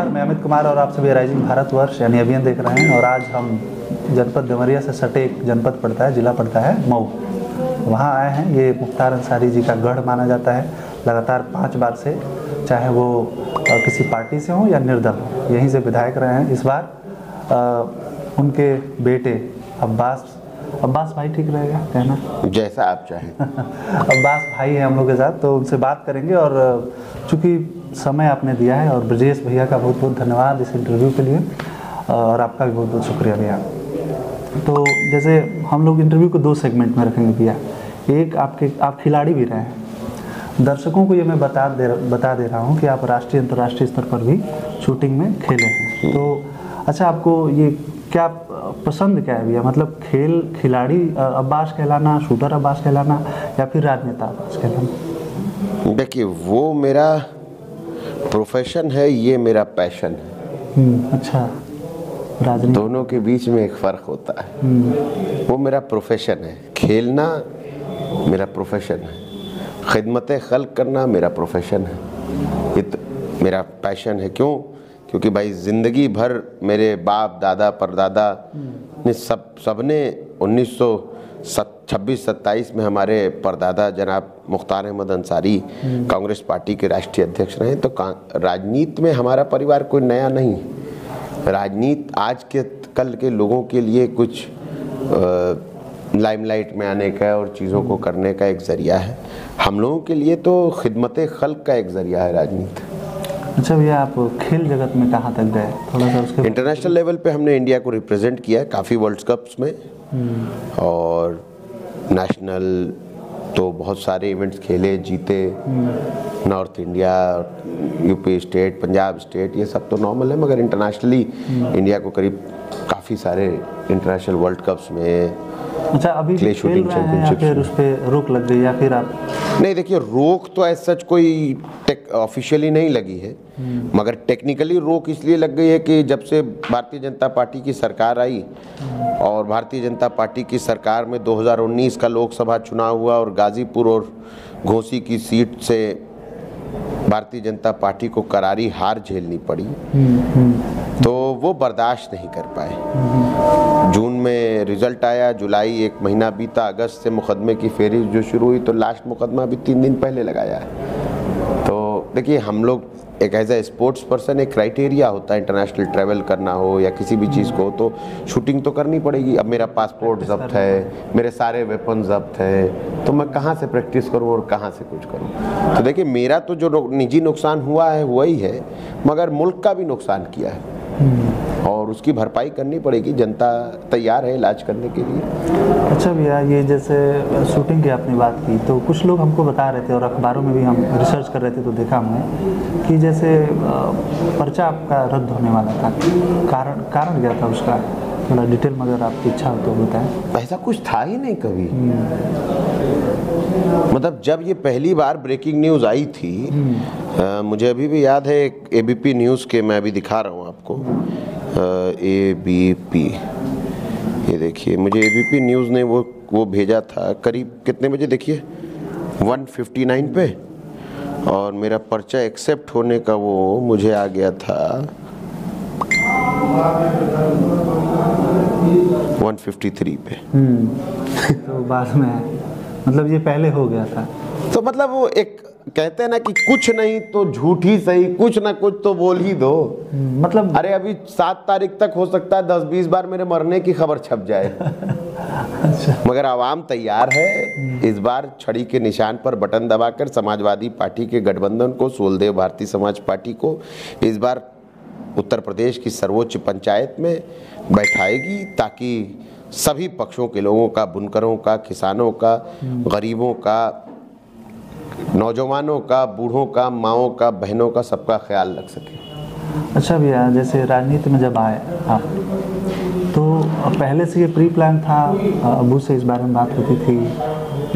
नमस्कार, मैं अमित कुमार और आप सभी राइजिंग भारतवर्ष यानी अभियान देख रहे हैं। और आज हम जनपद देवरिया से सटे एक जनपद पड़ता है, जिला पड़ता है मऊ, वहाँ आए हैं। ये मुख्तार अंसारी जी का गढ़ माना जाता है। लगातार 5 बार से, चाहे वो किसी पार्टी से हो या निर्दल हो, यहीं से विधायक रहे हैं। इस बार उनके बेटे अब्बास भाई ठीक रहेगा कहना, जैसा आप चाहें। अब्बास भाई हैं हम लोग के साथ, तो उनसे बात करेंगे। और चूँकि समय आपने दिया है, और ब्रजेश भैया का बहुत बहुत धन्यवाद इस इंटरव्यू के लिए, और आपका भी बहुत बहुत शुक्रिया भैया। तो जैसे हम लोग इंटरव्यू को 2 सेगमेंट में रखेंगे भैया। एक आप खिलाड़ी भी रहे हैं। दर्शकों को ये मैं बता दे रहा हूँ कि आप राष्ट्रीय अंतर्राष्ट्रीय स्तर पर भी शूटिंग में खेले हैं। तो अच्छा, आपको ये क्या पसंद क्या है भैया, मतलब खिलाड़ी अब्बास कहलाना, शूटर अब्बास कहलाना, या फिर राजनेता अब्बास कहलाना? देखिए, वो मेरा प्रोफेशन है, ये मेरा पैशन है। अच्छा, राजनीति दोनों के बीच में एक फ़र्क होता है। वो मेरा प्रोफेशन है, खेलना मेरा प्रोफेशन है, खिदमत खल्क करना मेरा प्रोफेशन है, ये तो मेरा पैशन है। क्यों? क्योंकि भाई ज़िंदगी भर मेरे बाप दादा परदादा ने सबने 1926-27 में हमारे परदादा जनाब मुख्तार अहमद अंसारी कांग्रेस पार्टी के राष्ट्रीय अध्यक्ष रहे। तो राजनीति में हमारा परिवार कोई नया नहीं। राजनीति आज के कल के लोगों के लिए कुछ लाइमलाइट में आने का और चीज़ों को करने का एक ज़रिया है। हम लोगों के लिए तो खिदमत खल्क का एक ज़रिया है राजनीति। अच्छा भैया, आप खेल जगत में कहाँ तक गए, थोड़ा सा उसके? इंटरनेशनल लेवल पे हमने इंडिया को रिप्रेजेंट किया है काफ़ी वर्ल्ड कप्स में, और नेशनल तो बहुत सारे इवेंट्स खेले, जीते। North India, UP state, Punjab state, ये सब तो नॉर्मल है, मगर इंटरनेशनली इंडिया को करीब काफ़ी सारे इंटरनेशनल वर्ल्ड कप्स में। अच्छा, अभी क्ले खेल शूटिंग रहे हैं या चैंपियनशिप फिर उस पर रोक लग गई, या फिर आप? नहीं, देखिए, रोक तो ऐसा सच कोई ऑफिशियली नहीं लगी है, मगर टेक्निकली रोक इसलिए लग गई है कि जब से भारतीय जनता पार्टी की सरकार आई, और भारतीय जनता पार्टी की सरकार में 2019 का लोकसभा चुनाव हुआ, और गाजीपुर और घोसी की सीट से भारतीय जनता पार्टी को करारी हार झेलनी पड़ी, तो वो बर्दाश्त नहीं कर पाए। जून में रिजल्ट आया, जुलाई 1 महीना बीता, अगस्त से मुकदमे की फेरी जो शुरू हुई, तो लास्ट मुकदमा भी 3 दिन पहले लगाया है। तो देखिए, हम लोग एक एज ए स्पोर्ट्स पर्सन, एक क्राइटेरिया होता है, इंटरनेशनल ट्रैवल करना हो या किसी भी चीज़ को, तो शूटिंग तो करनी पड़ेगी। अब मेरा पासपोर्ट जब्त है, मेरे सारे वेपन जब्त है, तो मैं कहाँ से प्रैक्टिस करूँ और कहाँ से कुछ करूँ? तो देखिए, मेरा तो जो निजी नुकसान हुआ है हुआ ही है, मगर मुल्क का भी नुकसान किया है, और उसकी भरपाई करनी पड़ेगी। जनता तैयार है इलाज करने के लिए। अच्छा भैया, ये जैसे शूटिंग की आपने बात की, तो कुछ लोग हमको बता रहे थे, और अखबारों में भी हम रिसर्च कर रहे थे तो देखा हमने कि जैसे पर्चा आपका रद्द होने वाला था। कारण क्या था उसका? थोड़ा डिटेल में अगर आपकी इच्छा हो तो बताएं। ऐसा कुछ था ही नहीं कभी। मतलब जब ये पहली बार ब्रेकिंग न्यूज़ आई थी, मुझे अभी भी याद है, एक एबीपी न्यूज़ के, मैं अभी दिखा रहा हूँ आपको, एबीपी, ये देखिए, मुझे एबीपी न्यूज़ ने वो भेजा था करीब कितने बजे, देखिए 1:59 पे, और मेरा पर्चा एक्सेप्ट होने का वो मुझे आ गया था 1:53 पे। तो बाद में मतलब ये पहले हो गया था। तो मतलब वो एक कहते हैं ना कि कुछ नहीं तो झूठ ही सही, कुछ ना कुछ तो बोल ही दो। मतलब अरे अभी 7 तारीख तक हो सकता है 10-20 बार मेरे मरने की खबर छप जाए। अच्छा। मगर आवाम तैयार है इस बार छड़ी के निशान पर बटन दबाकर समाजवादी पार्टी के गठबंधन को, सोलदेव भारतीय समाज पार्टी को इस बार उत्तर प्रदेश की सर्वोच्च पंचायत में बैठाएगी, ताकि सभी पक्षों के लोगों का, बुनकरों का, किसानों का, गरीबों का, नौजवानों का, बूढ़ों का, माओं का, बहनों का, सबका ख्याल रख सके। अच्छा भैया, जैसे राजनीति में जब आए आप, तो पहले से ये प्री प्लान था, अबू से इस बारे में बात होती थी,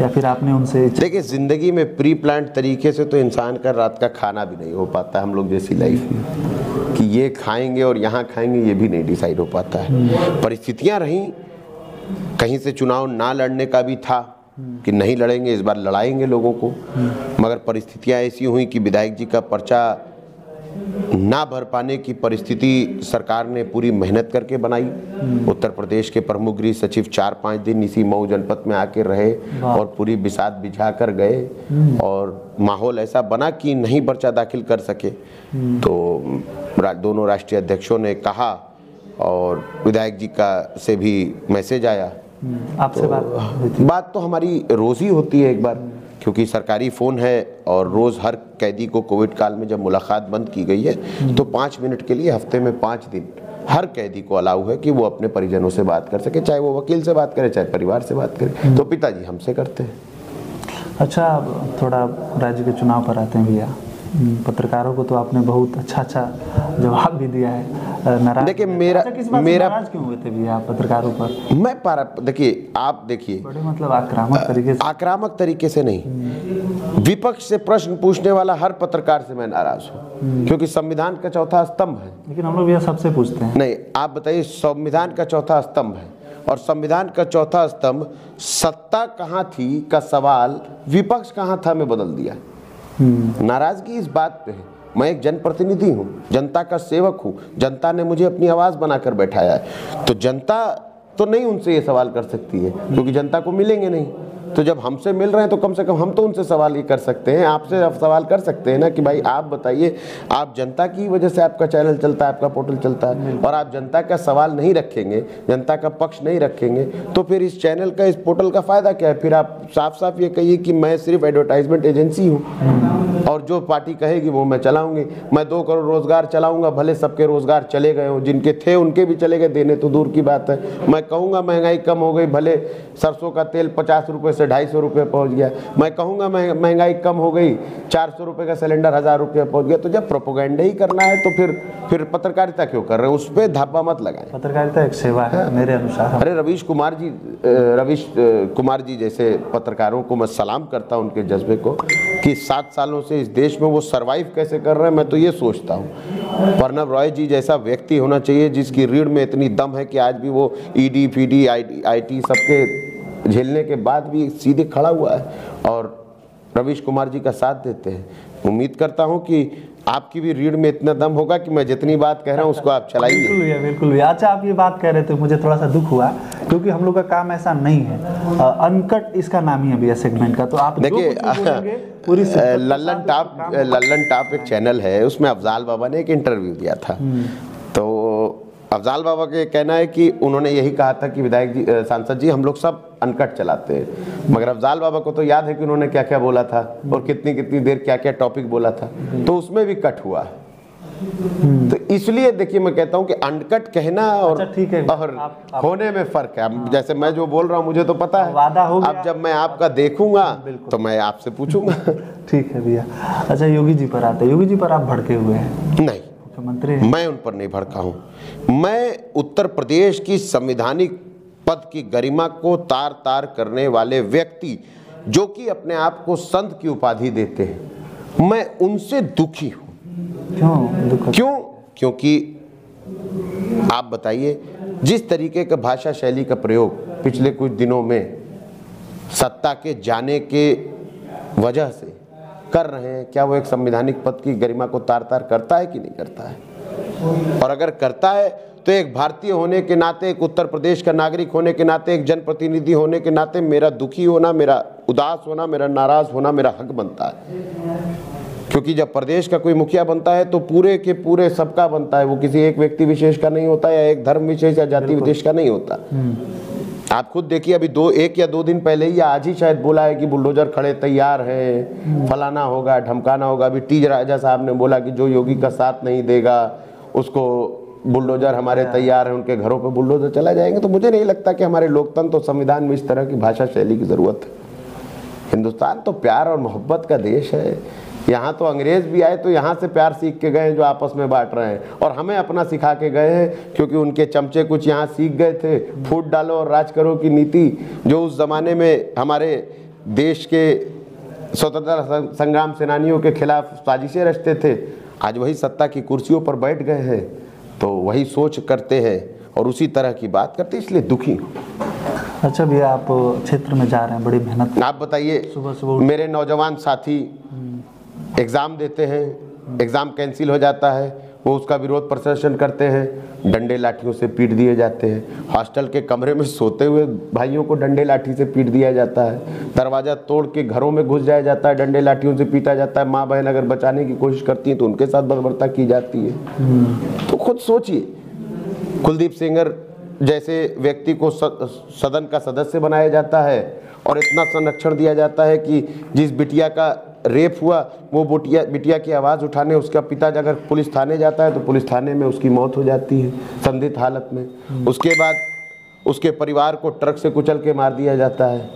या फिर आपने उनसे? देखिए, ज़िंदगी में प्री प्लान तरीके से तो इंसान का रात का खाना भी नहीं हो पाता हम लोग जैसी लाइफ में, कि ये खाएंगे और यहाँ खाएंगे, ये भी नहीं डिसाइड हो पाता है। परिस्थितियाँ रहीं, कहीं से चुनाव ना लड़ने का भी था कि नहीं लड़ेंगे, इस बार लड़ाएंगे लोगों को, मगर परिस्थितियाँ ऐसी हुई कि विधायक जी का पर्चा ना भर पाने की परिस्थिति सरकार ने पूरी मेहनत करके बनाई। उत्तर प्रदेश के प्रमुख गृह सचिव 4-5 दिन इसी मऊ जनपद में आके रहे और पूरी बिसात बिछा कर गए और माहौल ऐसा बना कि नहीं पर्चा दाखिल कर सके। तो दोनों राष्ट्रीय अध्यक्षों ने कहा और विधायक जी का से भी मैसेज आया। आपसे बात तो हमारी रोज ही होती है एक बार, क्योंकि सरकारी फ़ोन है और रोज़ हर कैदी को कोविड काल में जब मुलाकात बंद की गई है तो 5 मिनट के लिए हफ्ते में 5 दिन हर कैदी को अलाउ है कि वो अपने परिजनों से बात कर सके, चाहे वो वकील से बात करे चाहे परिवार से बात करे। तो पिताजी हमसे करते हैं। अच्छा, अब थोड़ा राज्य के चुनाव पर आते हैं भैया। पत्रकारों को तो आपने बहुत अच्छा जवाब भी दिया है। नाराज देखिए मेरा नाराज क्यों हुए थे भैया आप पत्रकारों पर? मैं देखिए, आप देखिए बड़े मतलब आक्रामक तरीके से नहीं, विपक्ष से प्रश्न पूछने वाला हर पत्रकार से मैं नाराज हूँ, क्योंकि संविधान का चौथा स्तंभ है। लेकिन हम लोग भैया सबसे पूछते हैं। नहीं, आप बताइए, संविधान का चौथा स्तंभ है और संविधान का चौथा स्तंभ सत्ता कहाँ थी का सवाल विपक्ष कहाँ था में बदल दिया। नाराजगी इस बात पे है, मैं एक जनप्रतिनिधि हूँ, जनता का सेवक हूँ, जनता ने मुझे अपनी आवाज बनाकर बैठाया है, तो जनता तो नहीं उनसे ये सवाल कर सकती है क्योंकि जनता को मिलेंगे नहीं। तो जब हमसे मिल रहे हैं तो कम से कम हम तो उनसे सवाल ये कर सकते हैं, आपसे आप सवाल कर सकते हैं ना कि भाई आप बताइए, आप जनता की वजह से आपका चैनल चलता है, आपका पोर्टल चलता है, और आप जनता का सवाल नहीं रखेंगे, जनता का पक्ष नहीं रखेंगे तो फिर इस चैनल का, इस पोर्टल का फायदा क्या है? फिर आप साफ साफ ये कहिए कि मैं सिर्फ एडवर्टाइजमेंट एजेंसी हूँ और जो पार्टी कहेगी वो मैं चलाऊंगी। मैं 2 करोड़ रोजगार चलाऊंगा, भले सबके रोजगार चले गए हों, जिनके थे उनके भी चले गए, देने तो दूर की बात है। मैं कहूँगा महंगाई कम हो गई, भले सरसों का तेल 50 रुपये से 250 रुपये पहुँच गया। मैं कहूँगा महंगाई कम हो गई, 400 रुपये का सिलेंडर 1000 रुपये पहुँच गया। तो जब प्रोपोगेंडा ही करना है तो फिर पत्रकारिता क्यों कर रहे हैं? उस पर धापा मत लगाएं। पत्रकारिता एक सेवा है मेरे अनुसार। अरे रवीश कुमार जी जैसे पत्रकारों को मैं सलाम करता हूं, उनके जज्बे को, कि 7 सालों से इस देश में वो सरवाइव कैसे कर रहे हैं। मैं तो ये सोचता हूं प्रणब रॉय जी जैसा व्यक्ति होना चाहिए जिसकी रीढ़ में इतनी दम है कि आज भी वो ईडी फीडी आईटी सबके झेलने के बाद भी सीधे खड़ा हुआ है और रवीश कुमार जी का साथ देते हैं। उम्मीद करता हूं कि आपकी भी रीढ़ में इतना दम होगा कि मैं जितनी बात कह रहा हूं उसको आप चलाइए। बिल्कुल। अच्छा, आप ये बात कह रहे थे, मुझे थोड़ा सा दुख हुआ क्योंकि हम लोग का काम ऐसा नहीं है। अनकट इसका नाम ही है भैया सेगमेंट का। तो आप देखिए, लल्लन टॉप एक चैनल है, उसमें अफजाल बाबा ने एक इंटरव्यू दिया था। तो अफजाल बाबा के कहना है कि उन्होंने यही कहा था कि विधायक जी, सांसद जी, हम लोग सब अनकट चलाते हैं। मगर अफजाल बाबा को तो याद है कि उन्होंने क्या क्या बोला था और कितनी कितनी देर क्या क्या टॉपिक बोला था, तो उसमें भी कट हुआ है। तो इसलिए देखिए, मैं कहता हूं कि अनकट कहना और, अच्छा, ठीक है, और होने में फर्क है। जैसे मैं जो बोल रहा हूं मुझे तो पता है, वादा हो गया। अब जब मैं आपका देखूंगा तो मैं आपसे पूछूंगा। ठीक है भैया। अच्छा, योगी जी पर आते हैं। योगी जी पर आप भड़के हुए हैं? नहीं, मुख्यमंत्री, मैं उन पर नहीं भड़का हूं। मैं उत्तर प्रदेश की संवैधानिक पद की गरिमा को तार तार करने वाले व्यक्ति जो कि अपने आप को संत की उपाधि देते हैं, मैं उनसे दुखी हूं। क्यों? क्योंकि आप बताइए, जिस तरीके का भाषा शैली का प्रयोग पिछले कुछ दिनों में सत्ता के जाने के वजह से कर रहे हैं, क्या वो एक संवैधानिक पद की गरिमा को तार तार करता है कि नहीं करता है? और अगर करता है तो एक भारतीय होने के नाते, एक उत्तर प्रदेश का नागरिक होने के नाते, एक जनप्रतिनिधि होने के नाते मेरा दुखी होना, मेरा उदास होना, मेरा नाराज होना मेरा हक बनता है। क्योंकि जब प्रदेश का कोई मुखिया बनता है तो पूरे के पूरे सबका बनता है, वो किसी एक व्यक्ति विशेष का नहीं होता या एक धर्म विशेष या जाति विशेष का नहीं होता। आप खुद देखिए, अभी 1 या 2 दिन पहले ही या आज ही शायद बोला है कि बुलडोजर खड़े तैयार है, फलाना होगा, ढमकाना होगा। अभी टी राजा साहब ने बोला कि जो योगी का साथ नहीं देगा उसको बुलडोजर हमारे तैयार है, उनके घरों पे बुलडोजर चला जाएंगे। तो मुझे नहीं लगता कि हमारे लोकतंत्र और संविधान में इस तरह की भाषा शैली की जरूरत है। हिंदुस्तान तो प्यार और मोहब्बत का देश है। यहाँ तो अंग्रेज भी आए तो यहाँ से प्यार सीख के गए जो आपस में बांट रहे हैं, और हमें अपना सिखा के गए हैं क्योंकि उनके चमचे कुछ यहाँ सीख गए थे। फूट डालो और राज करो की नीति जो उस जमाने में हमारे देश के स्वतंत्रता संग्राम सेनानियों के खिलाफ साजिशें रचते थे, आज वही सत्ता की कुर्सियों पर बैठ गए हैं तो वही सोच करते हैं और उसी तरह की बात करते, इसलिए दुखी हूँ। अच्छा भैया, आप क्षेत्र में जा रहे हैं, बड़ी मेहनत। आप बताइए, सुबह सुबह मेरे नौजवान साथी एग्ज़ाम देते हैं, एग्ज़ाम कैंसिल हो जाता है, वो उसका विरोध प्रदर्शन करते हैं, डंडे लाठियों से पीट दिए जाते हैं। हॉस्टल के कमरे में सोते हुए भाइयों को डंडे लाठी से पीट दिया जाता है। दरवाज़ा तोड़ के घरों में घुस जाया जाता है, डंडे लाठियों से पीटा जाता है। माँ बहन अगर बचाने की कोशिश करती हैं तो उनके साथ बर्बरता की जाती है। तो खुद सोचिए, कुलदीप सेंगर जैसे व्यक्ति को सदन का सदस्य बनाया जाता है और इतना संरक्षण दिया जाता है कि जिस बिटिया का रेप हुआ वो बिटिया की आवाज़ उठाने उसका पिता अगर पुलिस थाने जाता है तो पुलिस थाने में उसकी मौत हो जाती है संदिग्ध हालत में। उसके बाद उसके परिवार को ट्रक से कुचल के मार दिया जाता है।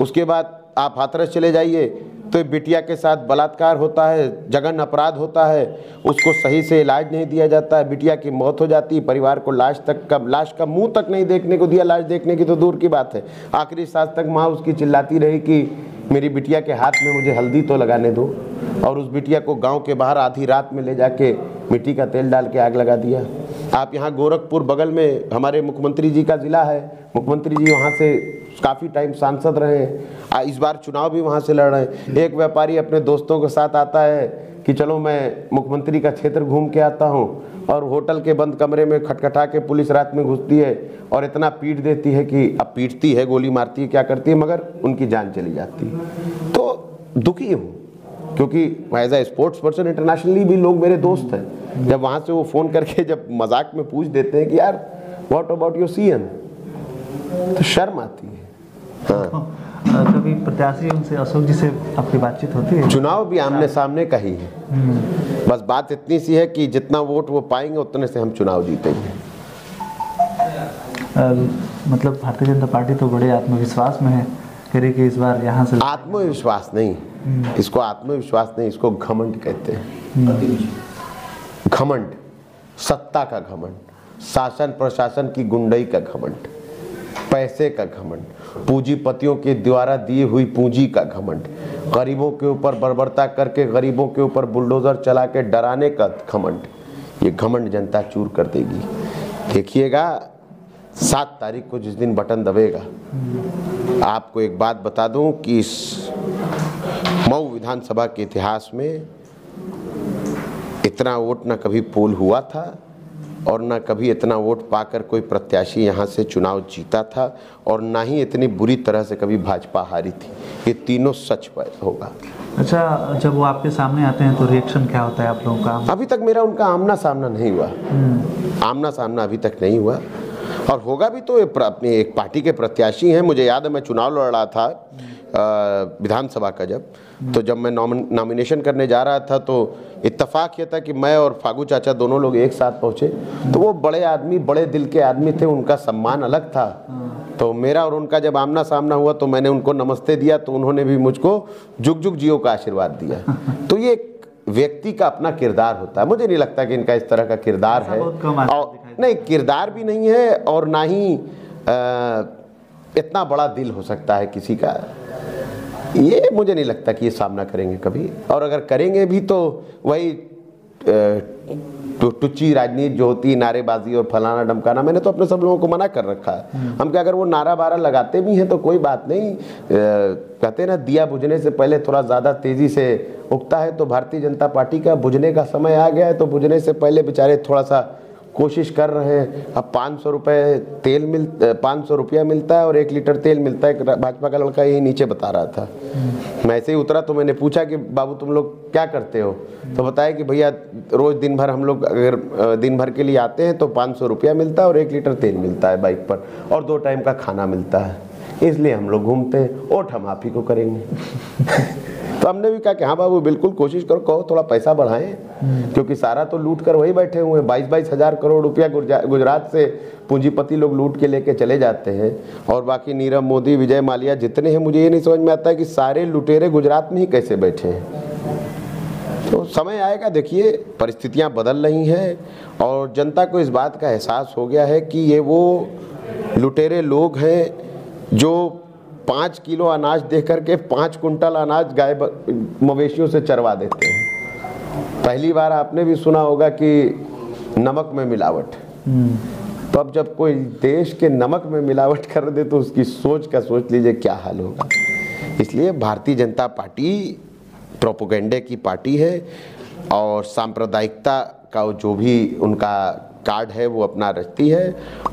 उसके बाद आप हाथरस चले जाइए तो बिटिया के साथ बलात्कार होता है, जघन्य अपराध होता है, उसको सही से इलाज नहीं दिया जाता है, बिटिया की मौत हो जाती है। परिवार को लाश का मुंह तक नहीं देखने को दिया, लाश देखने की तो दूर की बात है। आखिरी सांस तक माँ उसकी चिल्लाती रही कि मेरी बिटिया के हाथ में मुझे हल्दी तो लगाने दो, और उस बिटिया को गांव के बाहर आधी रात में ले जाके मिट्टी का तेल डाल के आग लगा दिया। आप यहाँ गोरखपुर बगल में हमारे मुख्यमंत्री जी का ज़िला है, मुख्यमंत्री जी वहाँ से काफ़ी टाइम सांसद रहे हैं, इस बार चुनाव भी वहाँ से लड़ रहे हैं। एक व्यापारी अपने दोस्तों के साथ आता है कि चलो मैं मुख्यमंत्री का क्षेत्र घूम के आता हूँ, और होटल के बंद कमरे में खटखटा के पुलिस रात में घुसती है और इतना पीट देती है कि अब पीटती है, गोली मारती है, क्या करती है, मगर उनकी जान चली जाती है। तो दुखी हूँ क्योंकि as a sports person internationally भी लोग मेरे दोस्त हैं। जब वहाँ से वो फ़ोन करके जब मजाक में पूछ देते हैं कि यार व्हाट अबाउट योर सीएम, तो शर्म आती है। हाँ, कभी प्रत्याशी उनसे, अशोक जी से आपकी बातचीत होती है? चुनाव भी आमने सामने का ही है, बस बात इतनी सी है कि जितना वोट वो पाएंगे उतने से हम चुनाव जीतेंगे। मतलब भारतीय जनता पार्टी तो बड़े आत्मविश्वास में है, कह रही कि इस बार यहाँ से। आत्मविश्वास नहीं, इसको आत्मविश्वास नहीं, इसको घमंड कहते हैं। घमंड, सत्ता का घमंड, शासन प्रशासन की गुंडई का घमंड, पैसे का घमंड, पूंजीपतियों के द्वारा दी हुई पूंजी का घमंड, गरीबों के ऊपर बर्बरता करके गरीबों के ऊपर बुलडोजर चला के डराने का घमंड। ये घमंड जनता चूर कर देगी। देखिएगा 7 तारीख को जिस दिन बटन दबेगा, आपको एक बात बता दूं कि इस मऊ विधानसभा के इतिहास में इतना वोट न कभी पोल हुआ था और न कभी इतना वोट पाकर कोई प्रत्याशी यहाँ से चुनाव जीता था, और ना ही इतनी बुरी तरह से कभी भाजपा हारी थी। ये तीनों सच होगा। अच्छा, जब वो आपके सामने आते हैं तो रिएक्शन क्या होता है आप लोगों का? अभी तक मेरा उनका आमना सामना नहीं हुआ, आमना सामना अभी तक नहीं हुआ, और होगा भी तो अपने एक पार्टी के प्रत्याशी हैं। मुझे याद है मैं चुनाव लड़ रहा था विधानसभा का, जब मैं नॉमिनेशन करने जा रहा था तो इत्तेफाक ये था कि मैं और फागू चाचा दोनों लोग एक साथ पहुंचे। तो वो बड़े आदमी, बड़े दिल के आदमी थे, उनका सम्मान अलग था। तो मेरा और उनका जब आमना सामना हुआ तो मैंने उनको नमस्ते दिया, तो उन्होंने भी मुझको जुग जुग जियो का आशीर्वाद दिया। तो ये व्यक्ति का अपना किरदार होता है। मुझे नहीं लगता कि इनका इस तरह का किरदार है, और नहीं, किरदार भी नहीं है, और ना ही इतना बड़ा दिल हो सकता है किसी का। ये मुझे नहीं लगता कि ये सामना करेंगे कभी, और अगर करेंगे भी तो वही टुच्ची राजनीति जो होती है, नारेबाजी और फलाना डमकाना। मैंने तो अपने सब लोगों को मना कर रखा है। हम क्या, अगर वो नारा बारा लगाते भी हैं तो कोई बात नहीं। कहते हैं ना, दिया बुझने से पहले थोड़ा ज़्यादा तेज़ी से उगता है, तो भारतीय जनता पार्टी का बुझने का समय आ गया है। तो बुझने से पहले बेचारे थोड़ा सा कोशिश कर रहे हैं। अब 500 रुपया मिलता है और 1 लीटर तेल मिलता है। भाजपा का लड़का यही नीचे बता रहा था। मैं ऐसे ही उतरा तो मैंने पूछा कि बाबू तुम लोग क्या करते हो, तो बताया कि भैया रोज़ दिन भर हम लोग अगर दिन भर के लिए आते हैं तो 500 रुपया मिलता है और 1 लीटर तेल मिलता है बाइक पर, और 2 टाइम का खाना मिलता है, इसलिए हम लोग घूमते हैं। वोट हम आप ही को करेंगे। तो हमने भी कहा कि हाँ बाबू बिल्कुल कोशिश करो, कहो थोड़ा पैसा बढ़ाएं, क्योंकि सारा तो लूट कर वही बैठे हुए हैं। 22-22 हज़ार करोड़ रुपया गुजरात से पूंजीपति लोग लूट के लेके चले जाते हैं, और बाकी नीरव मोदी, विजय माल्या जितने हैं, मुझे ये नहीं समझ में आता है कि सारे लुटेरे गुजरात में ही कैसे बैठे हैं। तो समय आएगा, देखिए परिस्थितियाँ बदल रही हैं, और जनता को इस बात का एहसास हो गया है कि ये वो लुटेरे लोग हैं जो 5 किलो अनाज दे करके 5 कुंटल अनाज गाय मवेशियों से चरवा देते हैं। पहली बार आपने भी सुना होगा कि नमक में मिलावट। तो अब जब कोई देश के नमक में मिलावट कर दे तो उसकी सोच लीजिए क्या हाल होगा। इसलिए भारतीय जनता पार्टी प्रोपेगेंडे की पार्टी है। और सांप्रदायिकता का जो भी उनका कार्ड है वो अपना रखती है।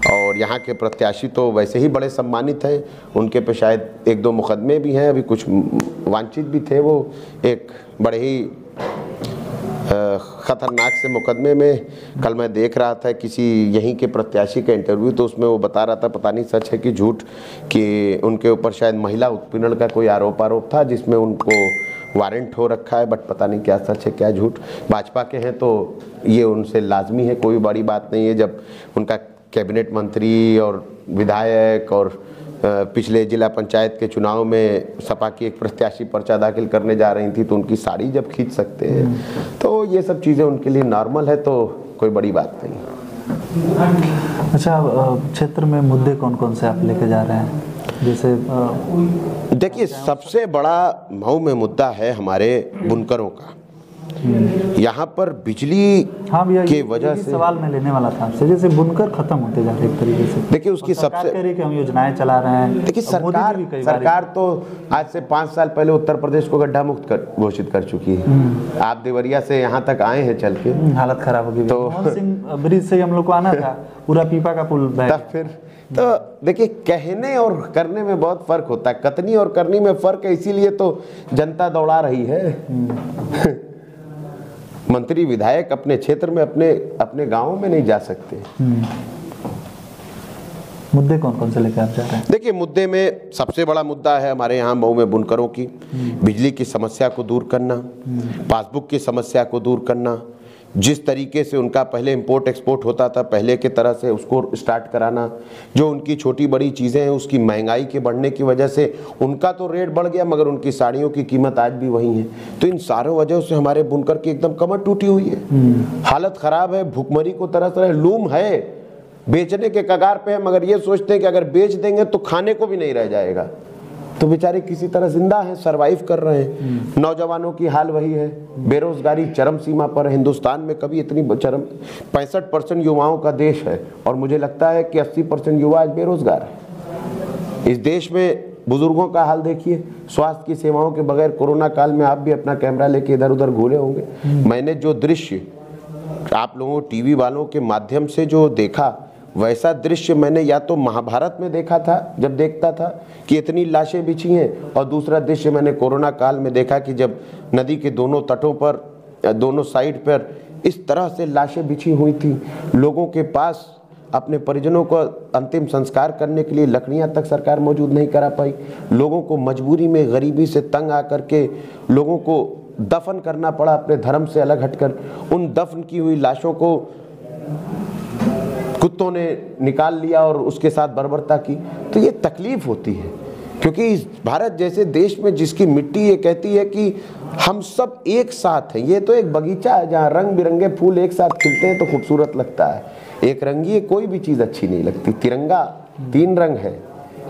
और यहाँ के प्रत्याशी तो वैसे ही बड़े सम्मानित हैं, उनके पे शायद 1-2 मुकदमे भी हैं, अभी कुछ वांछित भी थे। वो एक बड़े ही ख़तरनाक से मुकदमे में, कल मैं देख रहा था किसी यहीं के प्रत्याशी का इंटरव्यू, तो उसमें वो बता रहा था, पता नहीं सच है कि झूठ, कि उनके ऊपर शायद महिला उत्पीड़न का कोई आरोप था जिसमें उनको वारंट हो रखा है, बट पता नहीं क्या सच है क्या झूठ। भाजपा के हैं तो ये उनसे लाजमी है, कोई बड़ी बात नहीं है। जब उनका कैबिनेट मंत्री और विधायक और पिछले जिला पंचायत के चुनाव में सपा की एक प्रत्याशी पर्चा दाखिल करने जा रही थी तो उनकी साड़ी जब खींच सकते हैं तो ये सब चीज़ें उनके लिए नॉर्मल है, तो कोई बड़ी बात नहीं। अच्छा, क्षेत्र में मुद्दे कौन कौन से आप लेके जा रहे हैं? जैसे देखिए, सबसे बड़ा मऊ में मुद्दा है हमारे बुनकरों का। यहाँ पर बिजली के वजह से सवाल मैं लेने वाला था आपसे, जैसे बुनकर खत्म होते जा रहे एक तरीके से। देखिए, उसकी सबसे कह रही कि हम योजनाएं चला रहे हैं। देखिए, सरकार तो आज से 5 साल पहले उत्तर प्रदेश को गड्ढा मुक्त घोषित कर चुकी है। आप देवरिया से यहाँ तक आए हैं चल के, हालत खराब होगी। तो मोहन सिंह ब्रिज से हम लोग को आना था, पूरा पीपा का पुल बह तब फिर तो देखिए, कहने और करने में बहुत फर्क होता है। कथनी और करनी में फर्क है, इसीलिए तो जनता दौड़ा रही है। मंत्री विधायक अपने क्षेत्र में अपने गांवों में नहीं जा सकते। मुद्दे कौन कौन से लेकर आप जा रहे हैं? देखिए, मुद्दे में सबसे बड़ा मुद्दा है हमारे यहाँ मऊ में बुनकरों की बिजली की समस्या को दूर करना, पासबुक की समस्या को दूर करना, जिस तरीके से उनका पहले इंपोर्ट एक्सपोर्ट होता था पहले की तरह से उसको स्टार्ट कराना। जो उनकी छोटी बड़ी चीज़ें हैं उसकी महंगाई के बढ़ने की वजह से उनका तो रेट बढ़ गया मगर उनकी साड़ियों की कीमत आज भी वही है। तो इन सारों वजहों से हमारे बुनकर की एकदम कमर टूटी हुई है, हालत ख़राब है, भुखमरी को तरस रहे। लूम है, बेचने के कगार पे है, मगर ये सोचते हैं कि अगर बेच देंगे तो खाने को भी नहीं रह जाएगा। तो बेचारे किसी तरह जिंदा हैं, सरवाइव कर रहे हैं। नौजवानों की हाल वही है, बेरोजगारी चरम सीमा पर। हिंदुस्तान में कभी इतनी चरम 65% युवाओं का देश है और मुझे लगता है कि 80% युवा आज बेरोजगार है। इस देश में बुजुर्गों का हाल देखिए, स्वास्थ्य की सेवाओं के बगैर कोरोना काल में आप भी अपना कैमरा लेके इधर उधर घूरे होंगे। मैंने जो दृश्य आप लोगों टीवी वालों के माध्यम से जो देखा, वैसा दृश्य मैंने या तो महाभारत में देखा था जब देखता था कि इतनी लाशें बिछी हैं, और दूसरा दृश्य मैंने कोरोना काल में देखा कि जब नदी के दोनों तटों पर, दोनों साइड पर इस तरह से लाशें बिछी हुई थी। लोगों के पास अपने परिजनों को अंतिम संस्कार करने के लिए लकड़ियां तक सरकार मौजूद नहीं करा पाई। लोगों को मजबूरी में गरीबी से तंग आकर के लोगों को दफन करना पड़ा अपने धर्म से अलग हटकर। उन दफन की हुई लाशों को कुत्तों ने निकाल लिया और उसके साथ बर्बरता की। तो ये तकलीफ होती है, क्योंकि इस भारत जैसे देश में जिसकी मिट्टी ये कहती है कि हम सब एक साथ हैं। ये तो एक बगीचा है जहाँ रंग बिरंगे फूल एक साथ खिलते हैं तो खूबसूरत लगता है। एक रंगी कोई भी चीज़ अच्छी नहीं लगती। तिरंगा 3 रंग है,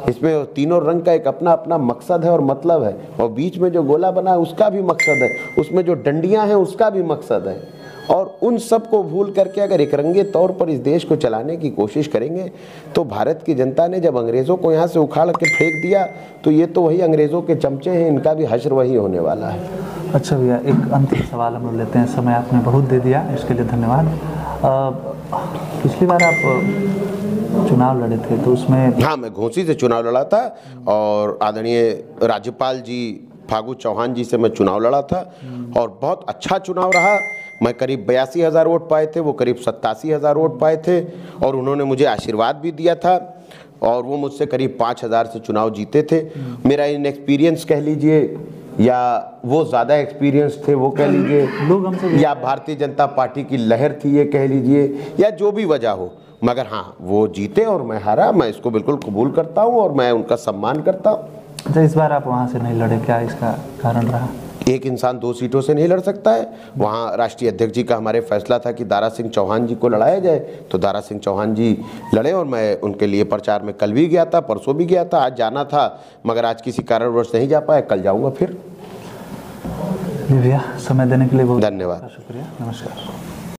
इसमें तीनों रंग का एक अपना अपना मकसद है और मतलब है, और बीच में जो गोला बना है उसका भी मकसद है, उसमें जो डंडियां हैं उसका भी मकसद है। और उन सब को भूल करके अगर एक रंगे तौर पर इस देश को चलाने की कोशिश करेंगे तो भारत की जनता ने जब अंग्रेज़ों को यहाँ से उखाड़ के फेंक दिया तो ये तो वही अंग्रेज़ों के चमचे हैं, इनका भी हश्र वही होने वाला है। अच्छा भैया, एक अंतिम सवाल हम लोग लेते हैं, समय आपने बहुत दे दिया, इसके लिए धन्यवाद। पिछली बार आप चुनाव लड़े थे तो उसमें, हाँ, मैं घोसी से चुनाव लड़ा था और आदरणीय राज्यपाल जी फागू चौहान जी से मैं चुनाव लड़ा था और बहुत अच्छा चुनाव रहा। मैं करीब 82,000 वोट पाए थे, वो करीब 87,000 वोट पाए थे और उन्होंने मुझे आशीर्वाद भी दिया था और वो मुझसे करीब 5,000 से चुनाव जीते थे। मेरा इनएक्सपीरियंस कह लीजिए या वो ज़्यादा एक्सपीरियंस थे वो कह लीजिए, लोग हमसे, या भारतीय जनता पार्टी की लहर थी ये कह लीजिए, या जो भी वजह हो, मगर हाँ वो जीते और मैं हारा। मैं इसको बिल्कुल कबूल करता हूँ और मैं उनका सम्मान करता हूँ। अच्छा, इस बार आप वहाँ से नहीं लड़े, क्या इसका कारण रहा? एक इंसान 2 सीटों से नहीं लड़ सकता है। वहाँ राष्ट्रीय अध्यक्ष जी का हमारे फैसला था कि दारा सिंह चौहान जी को लड़ाया जाए, तो दारा सिंह चौहान जी लड़े और मैं उनके लिए प्रचार में कल भी गया था, परसों भी गया था, आज जाना था मगर आज किसी कारणवश नहीं जा पाया, कल जाऊँगा फिर। भैया, समय देने के लिए बहुत धन्यवाद, शुक्रिया, नमस्कार।